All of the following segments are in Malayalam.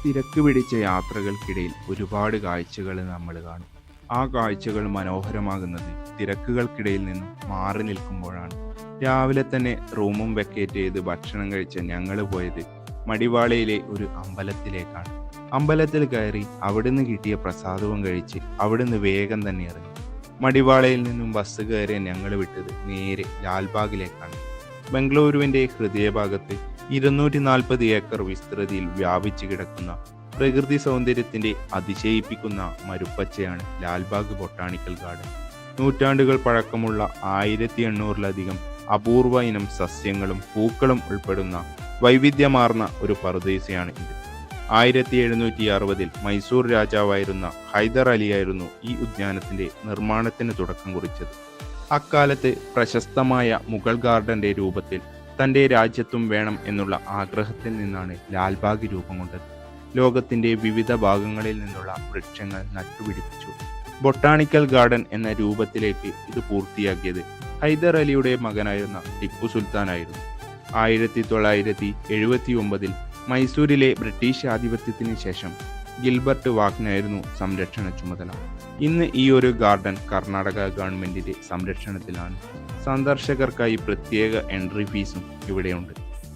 തിരക്ക് പിടിച്ച യാത്രകൾക്കിടയിൽ ഒരുപാട് കാഴ്ചകൾ നമ്മൾ കാണും. ആ കാഴ്ചകൾ മനോഹരമാകുന്നത് തിരക്കുകൾക്കിടയിൽ നിന്നും മാറി നിൽക്കുമ്പോഴാണ്. രാവിലെ തന്നെ റൂമും വെക്കേറ്റ് ചെയ്ത് ഭക്ഷണം കഴിച്ച ഞങ്ങൾ പോയത് മടിവാളയിലെ ഒരു അമ്പലത്തിലേക്കാണ്. അമ്പലത്തിൽ കയറി അവിടുന്ന് കിട്ടിയ പ്രസാദവും കഴിച്ച് അവിടുന്ന് വേഗം തന്നെ ഇറങ്ങി. മടിവാളയിൽ നിന്നും ബസ് കയറിയ ഞങ്ങൾ വിട്ടത് നേരെ ലാൽബാഗിലേക്കാണ്. ബംഗളൂരുവിൻ്റെ ഹൃദയഭാഗത്ത് 240 ഏക്കർ വിസ്തൃതിയിൽ വ്യാപിച്ചു കിടക്കുന്ന പ്രകൃതി സൗന്ദര്യത്തിന്റെ അതിശയിപ്പിക്കുന്ന മരുപ്പച്ചയാണ് ലാൽബാഗ് ബൊട്ടാണിക്കൽ ഗാർഡൻ. നൂറ്റാണ്ടുകൾ പഴക്കമുള്ള 1800-ലധികം അപൂർവ ഇനം സസ്യങ്ങളും പൂക്കളും ഉൾപ്പെടുന്ന വൈവിധ്യമാർന്ന ഒരു പറുദീസയാണ് ഇത്. 1760-ൽ മൈസൂർ രാജാവായിരുന്ന ഹൈദർ അലിയായിരുന്നു ഈ ഉദ്യാനത്തിന്റെ നിർമ്മാണത്തിന് തുടക്കം കുറിച്ചത്. അക്കാലത്ത് പ്രശസ്തമായ മുഗൾ ഗാർഡന്റെ രൂപത്തിൽ തൻ്റെ രാജ്യത്തും വേണം എന്നുള്ള ആഗ്രഹത്തിൽ നിന്നാണ് ലാൽബാഗ് രൂപം കൊണ്ടത്. ലോകത്തിൻ്റെ വിവിധ ഭാഗങ്ങളിൽ നിന്നുള്ള വൃക്ഷങ്ങൾ നട്ടുപിടിപ്പിച്ചു. ബൊട്ടാണിക്കൽ ഗാർഡൻ എന്ന രൂപത്തിലേക്ക് ഇത് പൂർത്തിയാക്കിയത് ഹൈദർ അലിയുടെ മകനായിരുന്ന ടിപ്പു സുൽത്താനായിരുന്നു. 1979-ൽ മൈസൂരിലെ ബ്രിട്ടീഷ് ആധിപത്യത്തിന് ശേഷം ഗിൽബർട്ട് വാഗ്നായിരുന്നു സംരക്ഷണ ചുമതല. ഇന്ന് ഈ ഒരു ഗാർഡൻ കർണാടക ഗവൺമെന്റിന്റെ സംരക്ഷണത്തിലാണ്. സന്ദർശകർക്കായി പ്രത്യേക എൻട്രി ഫീസും ഇവിടെയുണ്ട്.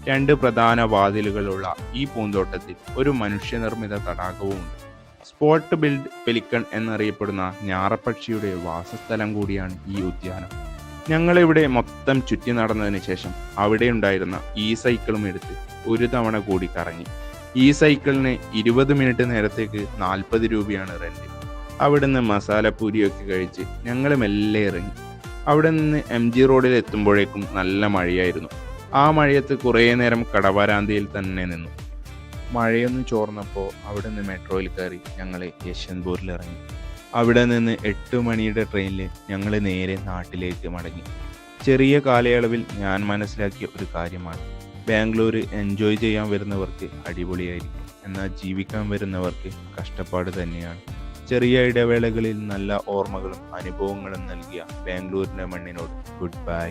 2 പ്രധാന വാതിലുകളുള്ള ഈ പൂന്തോട്ടത്തിൽ ഒരു മനുഷ്യനിർമ്മിത തടാകവുമുണ്ട്. സ്പോട്ട് ബിൽഡ് പെലിക്കൺ എന്നറിയപ്പെടുന്ന ഞാറപ്പക്ഷിയുടെ വാസസ്ഥലം കൂടിയാണ് ഈ ഉദ്യാനം. ഞങ്ങളിവിടെ മൊത്തം ചുറ്റി നടന്നതിന് ശേഷം അവിടെയുണ്ടായിരുന്ന ഈ സൈക്കിളും എടുത്ത് ഒരു തവണ കൂടി കറങ്ങി. ഈ സൈക്കിളിന് 20 മിനിറ്റ് നേരത്തേക്ക് 40 രൂപയാണ് റെന്റ്. അവിടുന്ന് മസാലപ്പൂരിയൊക്കെ കഴിച്ച് ഞങ്ങൾ മെല്ലെ ഇറങ്ങി. അവിടെ നിന്ന് MG റോഡിൽ എത്തുമ്പോഴേക്കും നല്ല മഴയായിരുന്നു. ആ മഴയത്ത് കുറേ നേരം കടവരാന്തയിൽ തന്നെ നിന്നു. മഴയൊന്ന് ചോർന്നപ്പോൾ അവിടെ നിന്ന് മെട്രോയിൽ കയറി ഞങ്ങൾ യശ്വന്ത്പൂരിൽ ഇറങ്ങി. അവിടെ നിന്ന് 8 മണിയുടെ ട്രെയിനിൽ ഞങ്ങൾ നേരെ നാട്ടിലേക്ക് മടങ്ങി. ചെറിയ കാലയളവിൽ ഞാൻ മനസ്സിലാക്കിയ ഒരു കാര്യമാണ്, ബാംഗ്ലൂർ എൻജോയ് ചെയ്യാൻ വരുന്നവർക്ക് അടിപൊളിയായിരിക്കും, എന്നാൽ ജീവിക്കാൻ വരുന്നവർക്ക് കഷ്ടപ്പാട് തന്നെയാണ്. ചെറിയ ഇടവേളകളിൽ നല്ല ഓർമ്മകളും അനുഭവങ്ങളും നൽകിയ ബാംഗ്ലൂരിൻ്റെ മണ്ണിനോട് ഗുഡ് ബൈ.